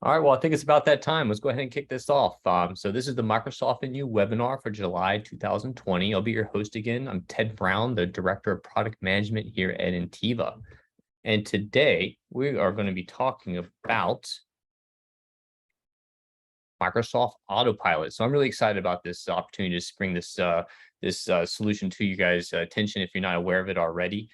All right, well, I think it's about that time. Let's go ahead and kick this off. So this is the Microsoft and You webinar for July 2020. I'll be your host again. I'm Ted Brown, the Director of Product Management here at Ntiva. And today we are going to be talking about Microsoft Autopilot. So I'm really excited about this opportunity to bring this solution to you guys' attention if you're not aware of it already.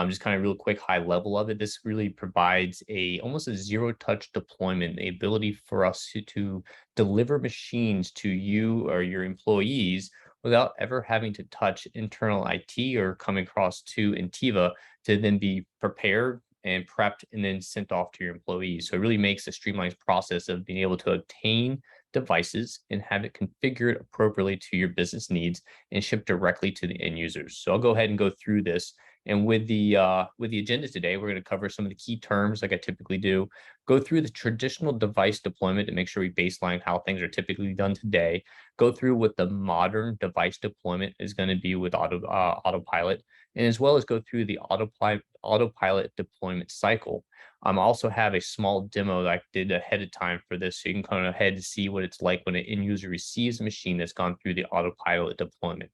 Just kind of real quick high level of it. This really provides almost a zero touch deployment, the ability for us to deliver machines to you or your employees without ever having to touch internal IT or come across to Ntiva to then be prepared and prepped and then sent off to your employees. So it really makes a streamlined process of being able to obtain devices and have it configured appropriately to your business needs and shipped directly to the end users. So I'll go ahead and go through this. And with the agenda today, we're going to cover some of the key terms like I typically do, go through the traditional device deployment to make sure we baseline how things are typically done today, go through what the modern device deployment is going to be with Autopilot, and as well as go through the Autopilot deployment cycle. I also have a small demo that I did ahead of time for this, so you can come ahead and see what it's like when an end user receives a machine that's gone through the Autopilot deployment.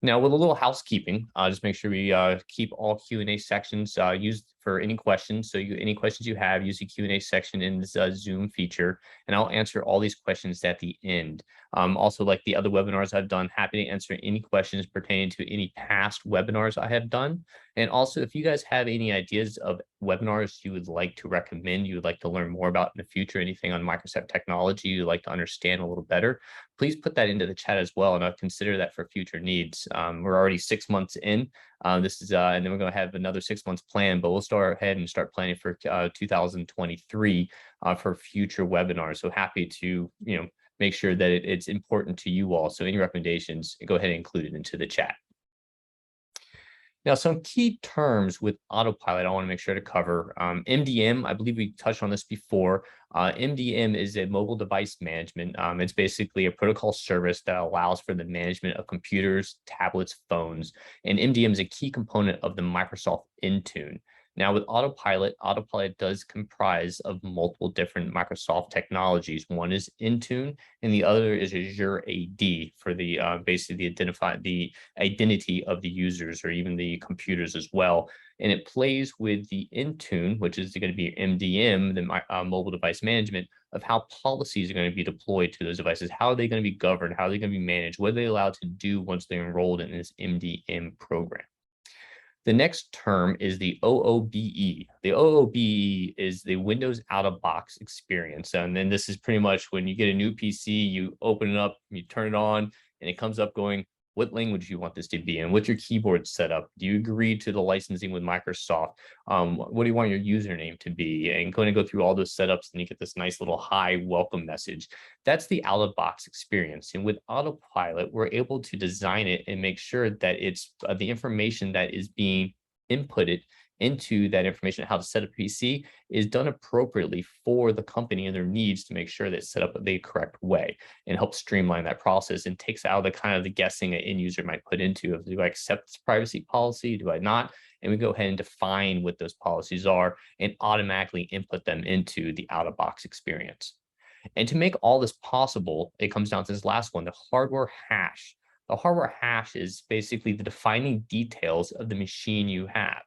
Now, with a little housekeeping, just make sure we keep all Q&A sections used for any questions. So any questions you have, use the Q&A section in this Zoom feature, and I'll answer all these questions at the end. Also, like the other webinars I've done, happy to answer any questions pertaining to any past webinars I have done. And also, if you guys have any ideas of webinars you would like to recommend, you would like to learn more about in the future, anything on Microsoft technology you'd like to understand a little better, please put that into the chat as well, and I'll consider that for future needs. We're already 6 months in. And then we're going to have another 6 months planned, but we'll start ahead and start planning for 2023 for future webinars. So happy to make sure that it's important to you all. So any recommendations, go ahead and include it into the chat. Now, some key terms with Autopilot I want to make sure to cover. MDM, I believe we touched on this before. MDM is a mobile device management. It's basically a protocol service that allows for the management of computers, tablets, phones. And MDM is a key component of the Microsoft Intune. Now, with Autopilot, Autopilot does comprise of multiple different Microsoft technologies. One is Intune, and the other is Azure AD for the basically the identity of the users or even the computers as well. And it plays with the Intune, which is going to be MDM, the mobile device management, of how policies are going to be deployed to those devices. How are they going to be governed? How are they going to be managed? What are they allowed to do once they're enrolled in this MDM program? The next term is the OOBE. The OOBE is the Windows out-of-box experience. And then this is pretty much when you get a new PC, you open it up, you turn it on, and it comes up going, what language you want this to be in? What's your keyboard setup? Do you agree to the licensing with Microsoft? What do you want your username to be? And going to go through all those setups, and you get this nice little hi welcome message. That's the out-of-box experience. And with Autopilot, we're able to design it and make sure that it's the information that is being inputted into that information, how to set up a PC, is done appropriately for the company and their needs to make sure that it's set up the correct way and help streamline that process and takes out the kind of the guessing an end user might put into of, do I accept this privacy policy? Do I not? And we go ahead and define what those policies are and automatically input them into the out-of-box experience. And to make all this possible, it comes down to this last one, the hardware hash. The hardware hash is basically the defining details of the machine you have.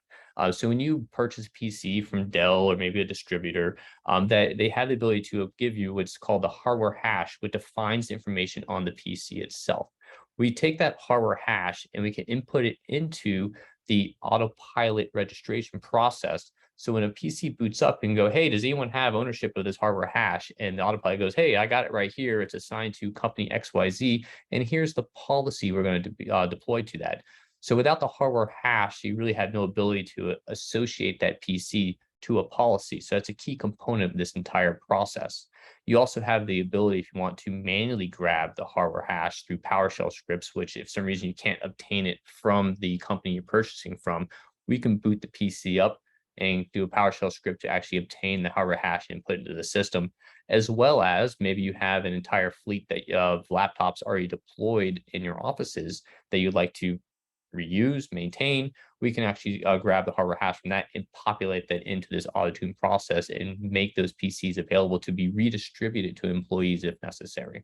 So when you purchase a PC from Dell or maybe a distributor, that they have the ability to give you what's called the hardware hash, which defines the information on the PC itself. We take that hardware hash and we can input it into the Autopilot registration process. So when a PC boots up and go, hey, does anyone have ownership of this hardware hash? And the Autopilot goes, hey, I got it right here. It's assigned to company XYZ. And here's the policy we're going to deploy to that. So without the hardware hash, you really have no ability to associate that PC to a policy. So that's a key component of this entire process. You also have the ability, if you want to manually grab the hardware hash through PowerShell scripts, which if for some reason you can't obtain it from the company you're purchasing from, we can boot the PC up and do a PowerShell script to actually obtain the hardware hash and put it into the system, as well as maybe you have an entire fleet of laptops already deployed in your offices that you'd like to reuse, maintain, we can actually grab the hardware hash from that and populate that into this auto-tune process and make those PCs available to be redistributed to employees if necessary.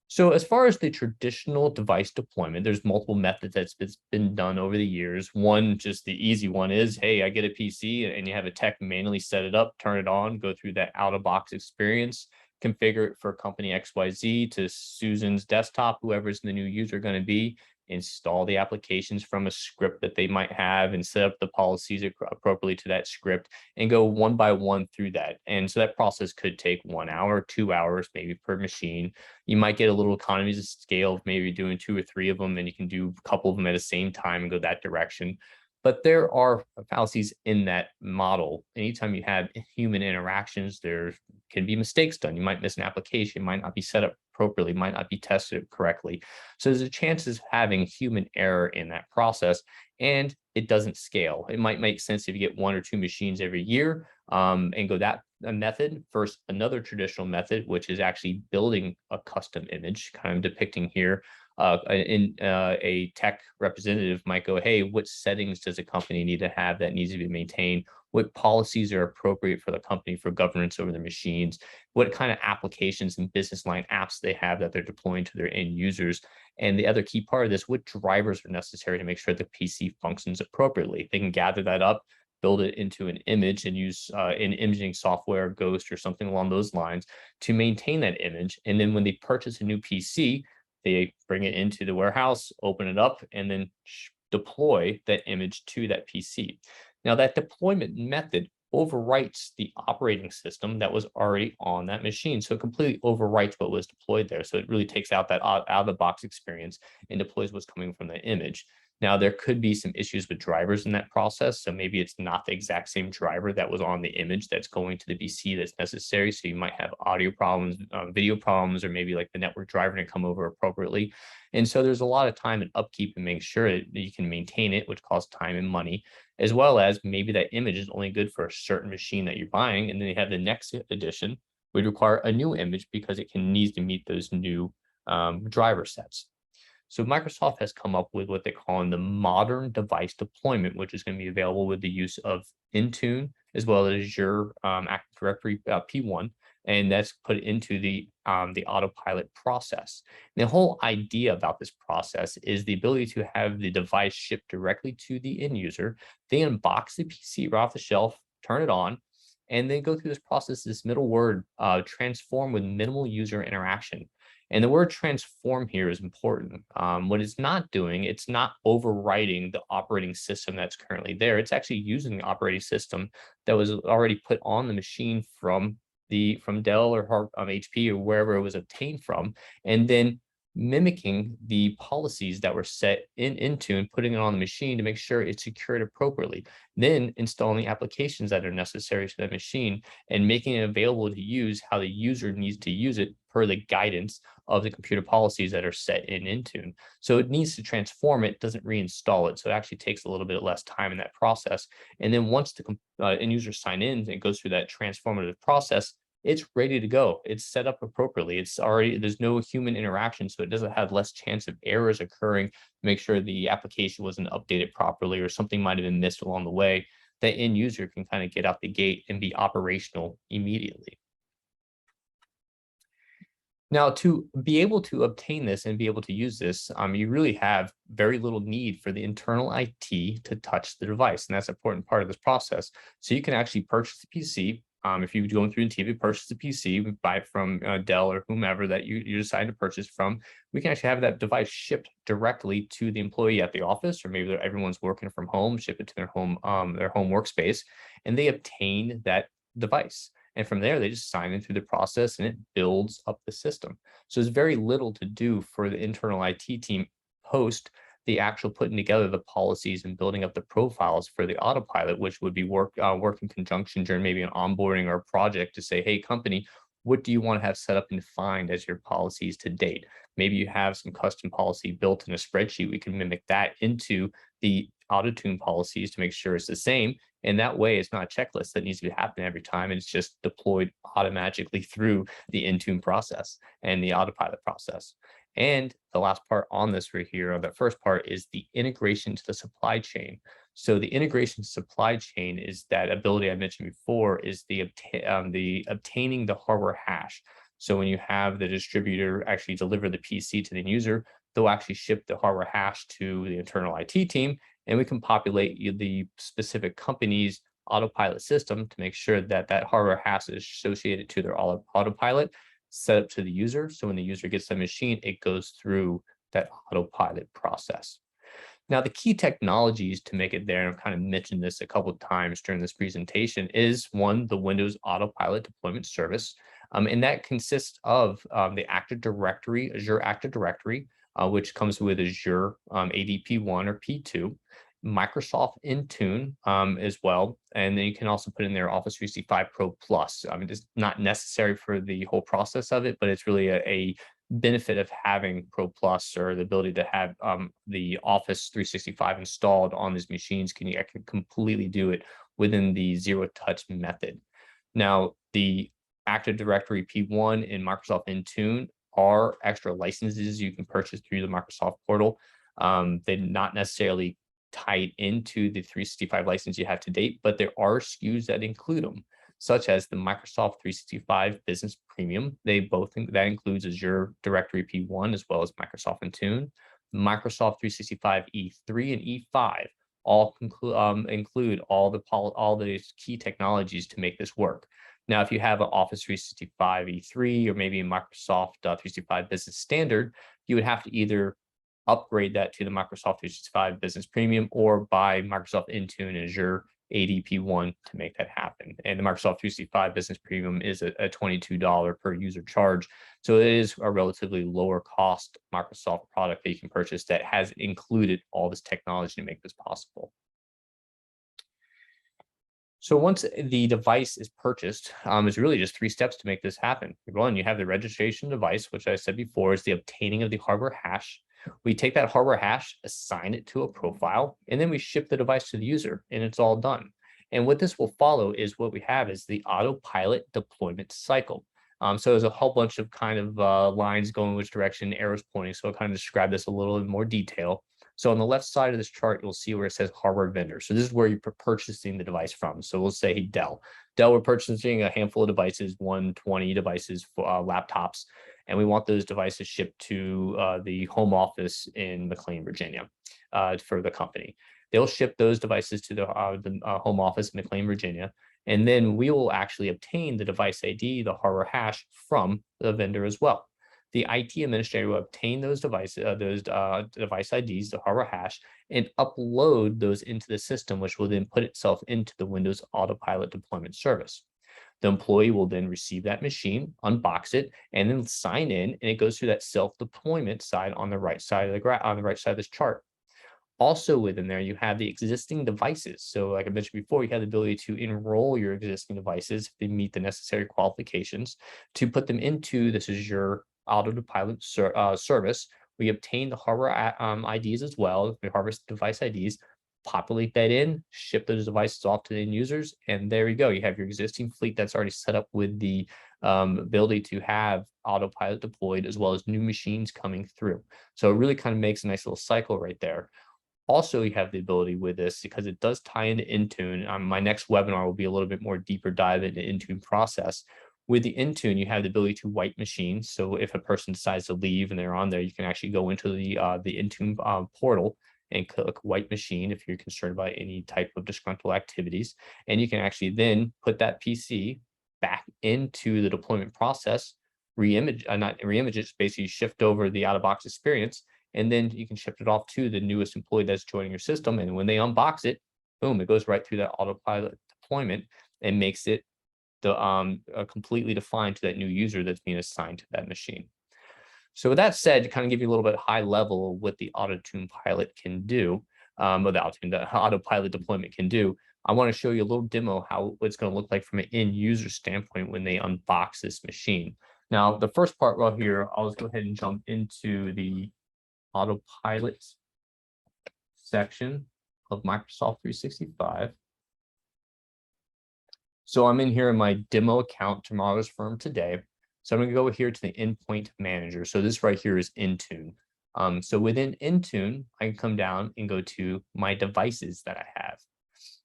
So as far as the traditional device deployment, there's multiple methods that's been done over the years. One, just the easy one is, hey, I get a PC and you have a tech manually set it up, turn it on, go through that out-of-box experience, configure it for company XYZ to Susan's desktop, whoever's the new user going to be, install the applications from a script that they might have and set up the policies appropriately to that script and go one by one through that. And so that process could take 1 hour, 2 hours, maybe per machine. You might get a little economies of scale of maybe doing 2 or 3 of them, and you can do a couple of them at the same time and go that direction. But there are fallacies in that model. Anytime you have human interactions, there can be mistakes done. You might miss an application, might not be set up appropriately, might not be tested correctly. So there's a chance of having human error in that process, and it doesn't scale. It might make sense if you get 1 or 2 machines every year and go that method. First, another traditional method, which is actually building a custom image, kind of depicting here. A tech representative might go, hey, what settings does a company need to have that needs to be maintained? What policies are appropriate for the company for governance over their machines? What kind of applications and business line apps they have that they're deploying to their end users? And the other key part of this, what drivers are necessary to make sure the PC functions appropriately? They can gather that up, build it into an image and use an imaging software, Ghost or something along those lines to maintain that image. And then when they purchase a new PC, they bring it into the warehouse, open it up, and then deploy that image to that PC. Now, that deployment method overwrites the operating system that was already on that machine. So it completely overwrites what was deployed there. So it really takes out that out of the box experience and deploys what's coming from the image. Now, there could be some issues with drivers in that process. So maybe it's not the exact same driver that was on the image that's going to the PC that's necessary. So you might have audio problems, video problems, or maybe like the network driver to come over appropriately. And so there's a lot of time and upkeep and make sure that you can maintain it, which costs time and money, as well as maybe that image is only good for a certain machine that you're buying. And then you have the next edition would require a new image because it needs to meet those new driver sets. So Microsoft has come up with what they call the modern device deployment, which is going to be available with the use of Intune as well as Azure Active Directory P1, and that's put into the Autopilot process. And the whole idea about this process is the ability to have the device shipped directly to the end user. They unbox the PC right off the shelf, turn it on, and then go through this process, this middle word, transform with minimal user interaction. And the word transform here is important. What it's not doing, it's not overwriting the operating system that's currently there. It's actually using the operating system that was already put on the machine from Dell or HP or wherever it was obtained from, and then mimicking the policies that were set in Intune, putting it on the machine to make sure it's secured appropriately, then installing applications that are necessary to that machine and making it available to use how the user needs to use it per the guidance of the computer policies that are set in Intune. So it needs to transform it, doesn't reinstall it. So it actually takes a little bit less time in that process. And then once the end user sign in and it goes through that transformative process, it's ready to go. It's set up appropriately. It's already, there's no human interaction, so it doesn't have less chance of errors occurring. Make sure the application wasn't updated properly or something might have been missed along the way. The end user can kind of get out the gate and be operational immediately. Now, to be able to obtain this and be able to use this, you really have very little need for the internal IT to touch the device. And that's an important part of this process. So you can actually purchase the PC. If you're going through Ntiva, purchase the PC, buy it from Dell or whomever that you decide to purchase from. We can actually have that device shipped directly to the employee at the office, or maybe everyone's working from home, ship it to their home workspace, and they obtain that device. And from there, they just sign in through the process and it builds up the system. So there's very little to do for the internal IT team post the actual putting together the policies and building up the profiles for the autopilot, which would be work in conjunction during maybe an onboarding or a project to say, hey, company, what do you want to have set up and defined as your policies to date? Maybe you have some custom policy built in a spreadsheet. We can mimic that into the auto-tune policies to make sure it's the same. And that way, it's not a checklist that needs to be happening every time. It's just deployed automatically through the Intune process and the autopilot process. And the last part on this right here, or the first part, is the integration to the supply chain. So the integration supply chain is that ability I mentioned before, is the obtaining the hardware hash. So when you have the distributor actually deliver the PC to the end user, they'll actually ship the hardware hash to the internal IT team, and we can populate the specific company's Autopilot system to make sure that that hardware hash is associated to their Autopilot set up to the user. So when the user gets the machine, it goes through that Autopilot process. Now, the key technologies to make it there, and I've kind of mentioned this a couple of times during this presentation, is one, the Windows Autopilot Deployment Service. And that consists of the Active Directory, Azure Active Directory, which comes with Azure ADP1 or P2, Microsoft Intune as well. And then you can also put in there Office 365 Pro Plus. I mean, it's not necessary for the whole process of it, but it's really a benefit of having Pro Plus, or the ability to have the Office 365 installed on these machines. I can completely do it within the zero touch method. Now, the Active Directory P1 and Microsoft Intune are extra licenses you can purchase through the Microsoft portal. They're not necessarily tied into the 365 license you have to date, but there are SKUs that include them, such as the Microsoft 365 Business Premium. That includes Azure Directory P1 as well as Microsoft Intune. Microsoft 365 E3 and E5 all include all the key technologies to make this work. Now, if you have an Office 365 E3 or maybe a Microsoft 365 Business Standard, you would have to either upgrade that to the Microsoft 365 Business Premium or buy Microsoft Intune and Azure ADP1 to make that happen. And the Microsoft 365 Business Premium is a $22 per user charge. So it is a relatively lower cost Microsoft product that you can purchase that has included all this technology to make this possible. So once the device is purchased, it's really just 3 steps to make this happen. One, you have the registration device, which I said before is the obtaining of the hardware hash. We take that hardware hash, assign it to a profile, and then we ship the device to the user, and it's all done. And what this will follow is what we have is the autopilot deployment cycle. So there's a whole bunch of kind of lines going which direction, arrows pointing. So I'll kind of describe this a little in more detail. So on the left side of this chart, you'll see where it says hardware vendor. So this is where you're purchasing the device from. So we'll say Dell. Dell, we're purchasing a handful of devices, 120 devices for laptops, and we want those devices shipped to the home office in McLean, Virginia, for the company. They'll ship those devices to the home office in McLean, Virginia, and then we will actually obtain the device ID, the hardware hash, from the vendor as well. The IT administrator will obtain those devices, device IDs, the hardware hash, and upload those into the system, which will then put itself into the Windows Autopilot deployment service. The employee will then receive that machine, unbox it, and then sign in, and it goes through that self-deployment side on the right side of this chart. Also within there, you have the existing devices. So like I mentioned before, you have the ability to enroll your existing devices if they meet the necessary qualifications to put them into this Azure Autopilot service. We obtain the hardware IDs as well, the harvest device IDs, populate that in, ship those devices off to the end users, and there you go. You have your existing fleet that's already set up with the ability to have Autopilot deployed, as well as new machines coming through. So it really kind of makes a nice little cycle right there. Also, you have the ability with this, because it does tie into Intune. My next webinar will be a little bit more deeper dive into Intune process. With the Intune, you have the ability to wipe machines. So if a person decides to leave and they're on there, you can actually go into the Intune portal and click wipe machine if you're concerned about any type of disgruntled activities. And you can actually then put that PC back into the deployment process, not re-image it, basically shift over the out-of-box experience, and then you can shift it off to the newest employee that's joining your system. And when they unbox it, boom, it goes right through that autopilot deployment and makes it completely defined to that new user that's being assigned to that machine. So with that said, to kind of give you a little bit high level of what the Autopilot can do, or the autopilot deployment can do, I want to show you a little demo how it's going to look like from an end user standpoint when they unbox this machine. Now, the first part right here, I'll just go ahead and jump into the Autopilot section of Microsoft 365. So I'm in here in my demo account, Tomorrow's Firm Today. So I'm going to go here to the endpoint manager. So this right here is Intune. So within Intune, I can come down and go to my devices that I have.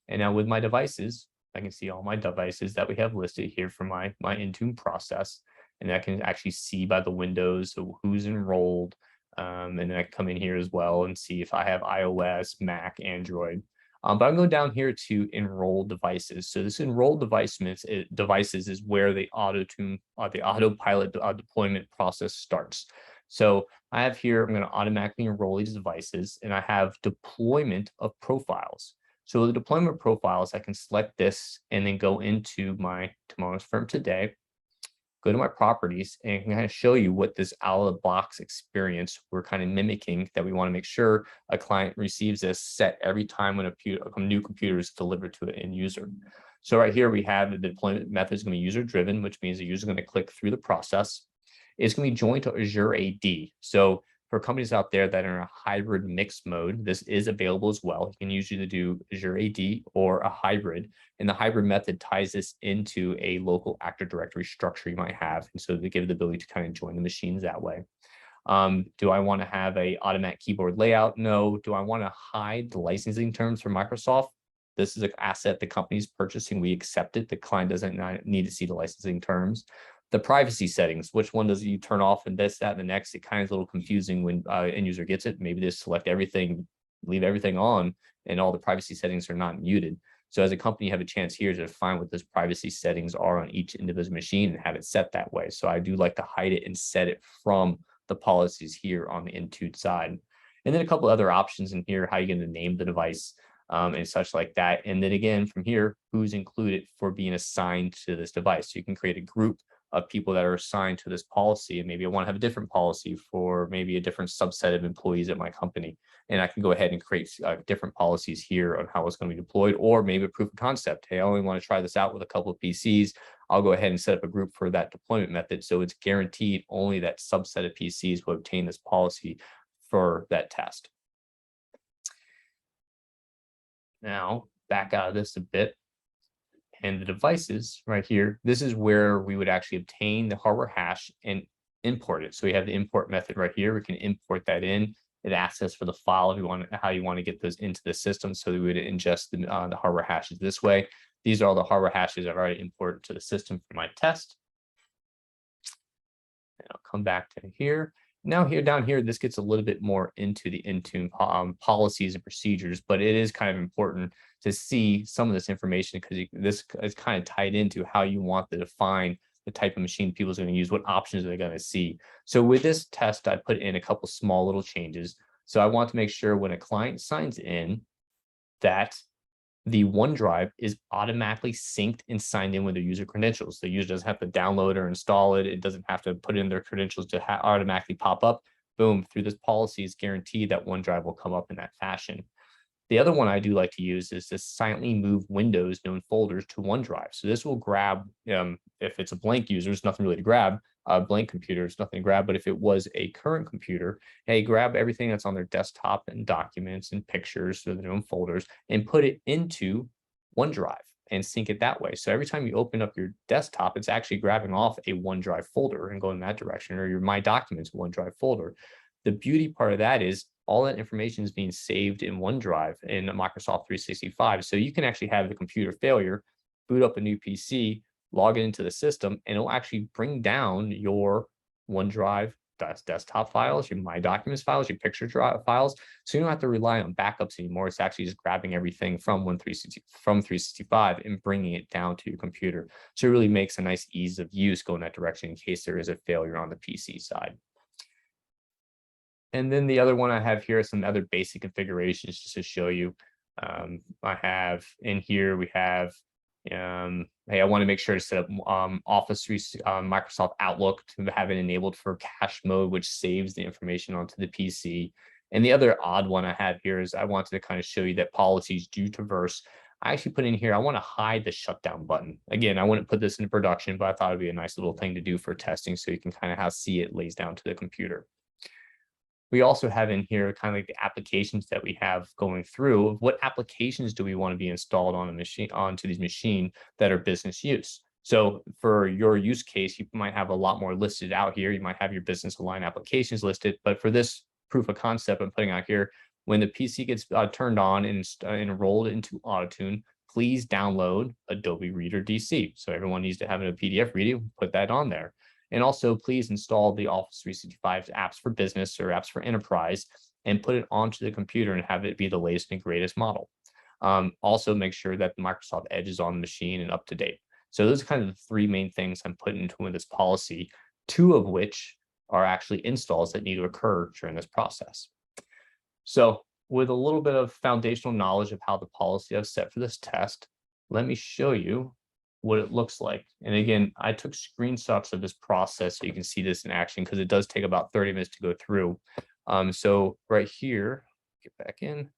And now with my devices, I can see all my devices that we have listed here for my Intune process. And I can actually see by the windows so who's enrolled. And then I can come in here as well and see if I have iOS, Mac, Android. But I'm going down here to enroll devices. So this enroll devices is where the the autopilot deployment process starts. So I have here, I'm going to automatically enroll these devices, and I have deployment of profiles. So the deployment profiles, I can select this and then go into my tomorrow's firm today, go to my properties, and kind of show you what this out of the box experience we're kind of mimicking that we want to make sure a client receives this set every time when a new computer is delivered to an end user. So right here, we have the deployment method is going to be user driven, which means the user is going to click through the process. It's going to be joined to Azure AD. So for companies out there that are in a hybrid mixed mode, this is available as well. You can usually do Azure AD or a hybrid. And the hybrid method ties this into a local Active Directory structure you might have. And so they give the ability to kind of join the machines that way. Do I want to have a automatic keyboard layout? No. Do I want to hide the licensing terms for Microsoft? This is an asset the company's purchasing. We accept it. The client doesn't need to see the licensing terms. The privacy settings, which one does you turn off and this, that, and the next? It kind of is a little confusing when end user gets it. Maybe they select everything, leave everything on, and all the privacy settings are not muted. So as a company, you have a chance here to find what those privacy settings are on each individual machine and have it set that way. So I do like to hide it and set it from the policies here on the Intune side. And then a couple other options in here, how you're going to name the device and such like that. And then again, from here, who's included for being assigned to this device. So you can create a group of people that are assigned to this policy. And maybe I want to have a different policy for maybe a different subset of employees at my company. And I can go ahead and create different policies here on how it's going to be deployed, or maybe a proof of concept. Hey, I only want to try this out with a couple of PCs. I'll go ahead and set up a group for that deployment method. So it's guaranteed only that subset of PCs will obtain this policy for that test. Now, back out of this a bit. And the devices right here, this is where we would actually obtain the hardware hash and import it. So we have the import method right here. We can import that in. It asks us for the file if you want, how you want to get those into the system. So we would ingest the hardware hashes this way. These are all the hardware hashes I've already imported to the system for my test. And I'll come back to here. Now here, down here, this gets a little bit more into the Intune policies and procedures, but it is kind of important to see some of this information because this is kind of tied into how you want to define the type of machine people are going to use, what options are they going to see. So with this test, I put in a couple small little changes. So I want to make sure when a client signs in that the OneDrive is automatically synced and signed in with their user credentials. The user doesn't have to download or install it. It doesn't have to put in their credentials to automatically pop up. Boom, through this policy is guaranteed that OneDrive will come up in that fashion. The other one I do like to use is to silently move windows known folders to OneDrive. So this will grab, if it's a blank user, there's nothing really to grab. A blank computer, there's nothing to grab. But if it was a current computer, hey, grab everything that's on their desktop and documents and pictures, so their own folders, and put it into OneDrive and sync it that way. So every time you open up your desktop, it's actually grabbing off a OneDrive folder and going in that direction, or your My Documents OneDrive folder. The beauty part of that is all that information is being saved in OneDrive in Microsoft 365. So you can actually have the computer failure, boot up a new PC, log it into the system, and it'll actually bring down your OneDrive desktop files, your My Documents files, your picture files. So you don't have to rely on backups anymore. It's actually just grabbing everything from 365 and bringing it down to your computer. So it really makes a nice ease of use going that direction in case there is a failure on the PC side. And then the other one I have here is some other basic configurations just to show you. I have in here, we have, hey, I want to make sure to set up Office 3, Microsoft Outlook to have it enabled for cache mode, which saves the information onto the PC. And the other odd one I have here is I wanted to kind of show you that policies do traverse. I actually put in here, I want to hide the shutdown button. Again, I wouldn't put this into production, but I thought it'd be a nice little thing to do for testing so you can kind of see it lays down to the computer. We also have in here kind of like the applications that we have going through. What applications do we want to be installed on a machine, onto these machines that are business use? So for your use case, you might have a lot more listed out here. You might have your business aligned applications listed, but for this proof of concept I'm putting out here, when the PC gets turned on and enrolled into AutoTune, please download Adobe Reader DC. So everyone needs to have a PDF reader, put that on there. And also please install the Office 365 apps for business or apps for enterprise and put it onto the computer and have it be the latest and greatest model. Also make sure that the Microsoft Edge is on the machine and up to date. So those are kind of the three main things I'm putting into this policy, two of which are actually installs that need to occur during this process. So with a little bit of foundational knowledge of how the policy I've set for this test, let me show you what it looks like. And again, I took screenshots of this process so you can see this in action because it does take about 30 minutes to go through. So right here, get back in.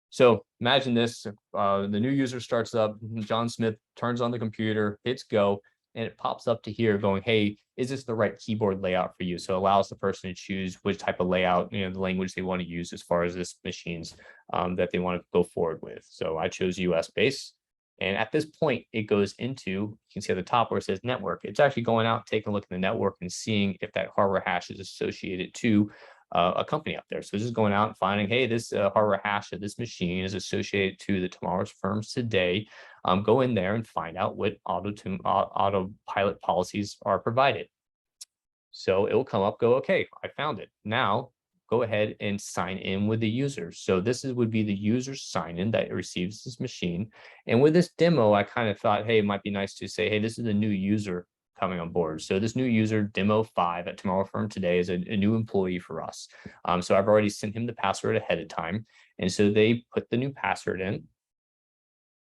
So imagine this, the new user starts up, John Smith turns on the computer, hits go, and it pops up to here going, hey, is this the right keyboard layout for you? So it allows the person to choose which type of layout, the language they want to use as far as this machines that they want to go forward with. So I chose US base. And at this point, it goes into, you can see at the top where it says network. It's actually going out, taking a look at the network and seeing if that hardware hash is associated to a company out there. So this is going out and finding, hey, this hardware hash of this machine is associated to the tomorrow's firms today. Go in there and find out what autopilot policies are provided. So it will come up, go, okay, I found it. Now go ahead and sign in with the user. So this would be the user's sign in that receives this machine. And with this demo, I kind of thought, hey, it might be nice to say, hey, this is a new user coming on board. So this new user, Demo 5 at Tomorrow Firm today, is a new employee for us. So I've already sent him the password ahead of time. And so they put the new password in.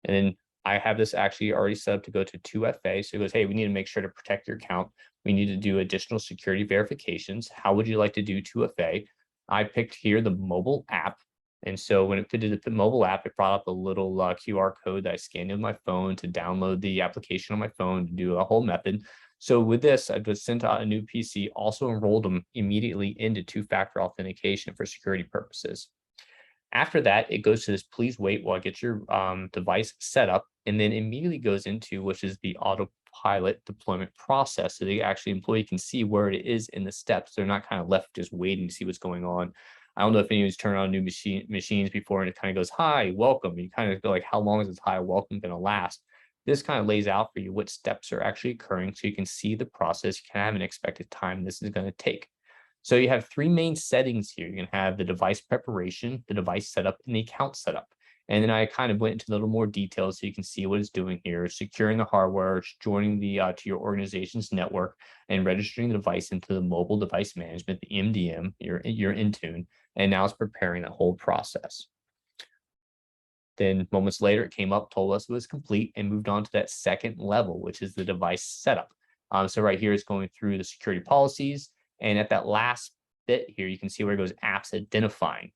And then I have this actually already set up to go to 2FA. So it goes, hey, we need to make sure to protect your account. We need to do additional security verifications. How would you like to do 2FA? I picked here the mobile app. And so when it did the mobile app, it brought up a little QR code that I scanned with my phone to download the application on my phone to do a whole method. So with this, I just sent out a new PC, also enrolled them immediately into two-factor authentication for security purposes. After that, it goes to this, please wait while I get your device set up, and then immediately goes into, which is the autopilot deployment process. So the actually employee can see where it is in the steps. They're not kind of left just waiting to see what's going on. I don't know if anyone's turned on new machines before and it kind of goes, hi, welcome. You kind of go like, how long is this hi, welcome going to last? This kind of lays out for you what steps are actually occurring so you can see the process. You can have an expected time this is going to take. So you have three main settings here. You can have the device preparation, the device setup, and the account setup. And then I kind of went into a little more detail so you can see what it's doing here, securing the hardware, joining the to your organization's network, and registering the device into the mobile device management, the MDM, your Intune. And now it's preparing that whole process. Then moments later, it came up, told us it was complete, and moved on to that second level, which is the device setup. So right here, it's going through the security policies. And at that last bit here, you can see where it goes apps identifying.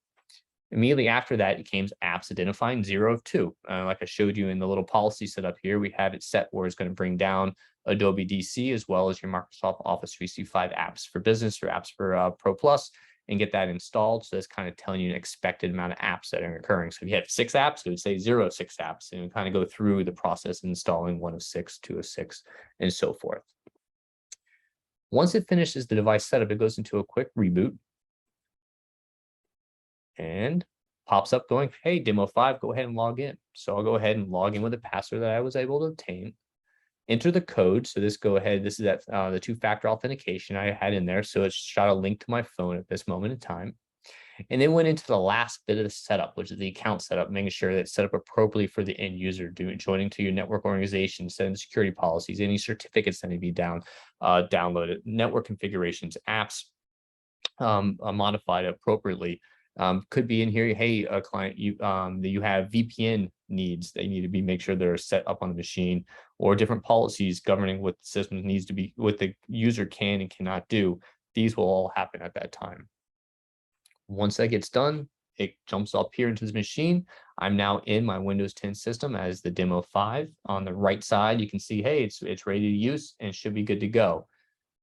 Immediately after that, it came apps identifying 0 of 2. Like I showed you in the little policy setup here, we have it set where it's going to bring down Adobe DC as well as your Microsoft Office 365 apps for business or apps for Pro Plus and get that installed. So it's kind of telling you an expected amount of apps that are occurring. So if you have 6 apps, it would say 0 of 6 apps and kind of go through the process of installing 1 of 6, 2 of 6, and so forth. Once it finishes the device setup, it goes into a quick reboot and pops up going, hey, Demo 5, go ahead and log in. So I'll go ahead and log in with a password that I was able to obtain. Enter the code. So this is that the two-factor authentication I had in there. So it's shot a link to my phone at this moment in time. And then went into the last bit of the setup, which is the account setup, making sure that it's set up appropriately for the end user, joining to your network organization, setting security policies, any certificates that need to be downloaded, network configurations, apps modified appropriately. Could be in here, hey, a client, you have VPN needs that you need to make sure they're set up on the machine, or different policies governing what the system needs to be, what the user can and cannot do. These will all happen at that time. Once that gets done, it jumps up here into this machine. I'm now in my Windows 10 system as the Demo 5. On the right side, you can see, hey, it's ready to use and should be good to go.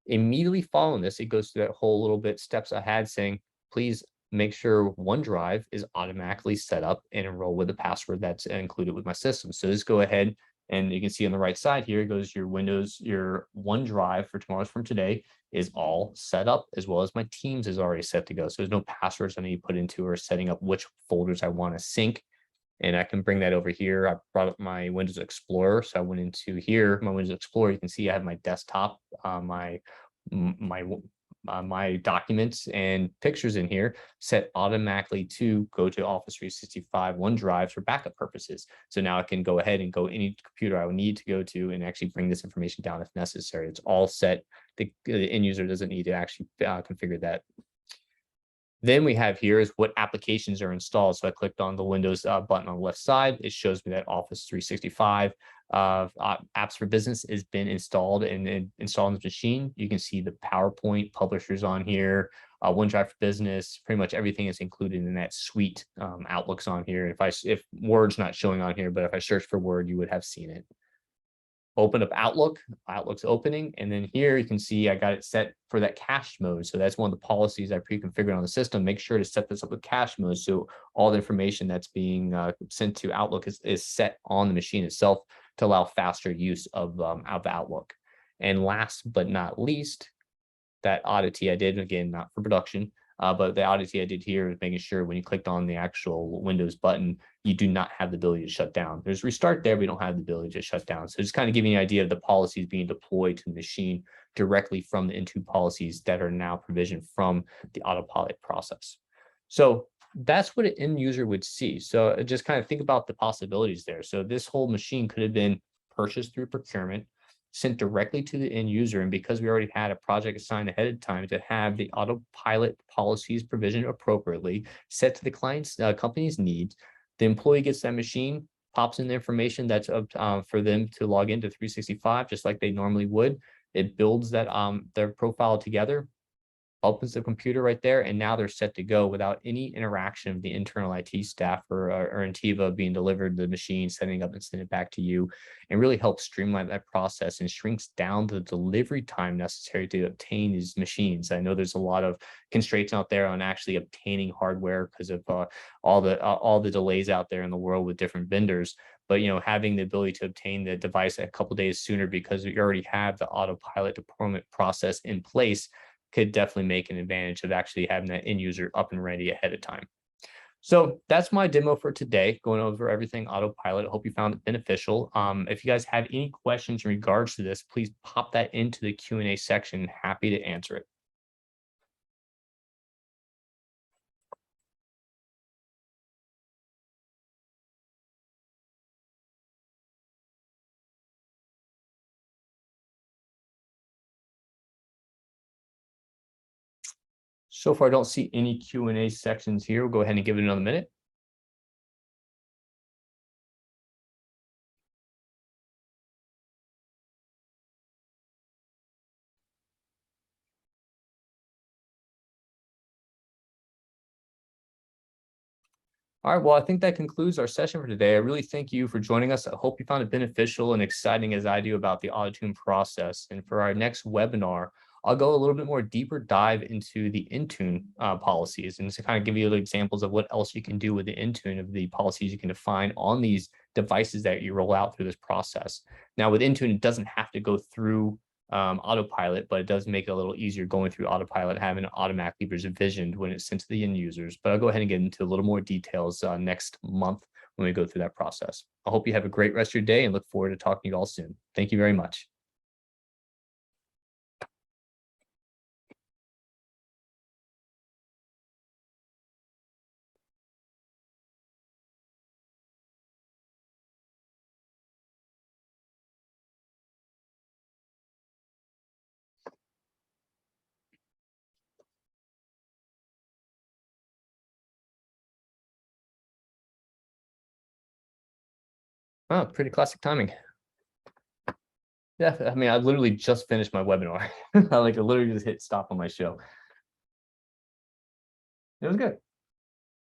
Immediately following this, it goes through that whole little bit steps I had saying, please make sure OneDrive is automatically set up and enroll with the password that's included with my system. So just go ahead And you can see on the right side here goes your Windows, your OneDrive for tomorrow's from today is all set up, as well as my Teams is already set to go. So there's no passwords I need to put into or setting up which folders I want to sync. And I can bring that over here. I brought up my Windows Explorer. So I went into here, my Windows Explorer. You can see I have my desktop, my documents and pictures in here set automatically to go to Office 365 OneDrive for backup purposes. So now I can go ahead and go any computer I would need to go to and actually bring this information down if necessary. It's all set. The end user doesn't need to actually configure that. Then we have here is what applications are installed. So I clicked on the Windows button on the left side. It shows me that Office 365 apps for business has been installed and installed on the machine. You can see the PowerPoint publishers on here, OneDrive for Business, pretty much everything is included in that suite. Outlook's on here. If Word's not showing on here, but if I search for Word, you would have seen it. Open up Outlook's opening, and then here you can see I got it set for that cache mode. So that's one of the policies I pre-configured on the system. Make sure to set this up with cache mode so all the information that's being sent to Outlook is set on the machine itself to allow faster use of Outlook. And last but not least, that oddity I did, again, not for production, but the oddity I did here is making sure when you clicked on the actual Windows button, you do not have the ability to shut down. There's restart there, but we don't have the ability to shut down. So just kind of giving you an idea of the policies being deployed to the machine directly from the Intune policies that are now provisioned from the Autopilot process. So that's what an end user would see. So just kind of think about the possibilities there. So this whole machine could have been purchased through procurement, sent directly to the end user. And because we already had a project assigned ahead of time to have the Autopilot policies provisioned appropriately, set to the client's company's needs, the employee gets that machine, pops in the information that's for them to log into 365, just like they normally would. It builds that their profile together, opens the computer right there, and now they're set to go without any interaction of the internal IT staff or Ntiva being delivered the machine, setting up and sending it back to you, and really helps streamline that process and shrinks down the delivery time necessary to obtain these machines. I know there's a lot of constraints out there on actually obtaining hardware because of all the delays out there in the world with different vendors. But having the ability to obtain the device a couple days sooner because you already have the Autopilot deployment process in place could definitely make an advantage of actually having that end user up and ready ahead of time. So that's my demo for today, going over everything Autopilot. I hope you found it beneficial. If you guys have any questions in regards to this, please pop that into the Q&A section. Happy to answer it. So far, I don't see any Q&A sections here. We'll go ahead and give it another minute. All right, well, I think that concludes our session for today. I really thank you for joining us. I hope you found it beneficial and exciting as I do about the Autotune process. And for our next webinar, I'll go a little bit more deeper dive into the Intune policies and to kind of give you examples of what else you can do with the Intune, of the policies you can define on these devices that you roll out through this process. Now with Intune, it doesn't have to go through Autopilot, but it does make it a little easier going through Autopilot, having it automatically provisioned when it's sent to the end users. But I'll go ahead and get into a little more details next month when we go through that process. I hope you have a great rest of your day and look forward to talking to you all soon. Thank you very much. Oh, pretty classic timing. Yeah, I mean, I literally just finished my webinar. I literally just hit stop on my show. It was good.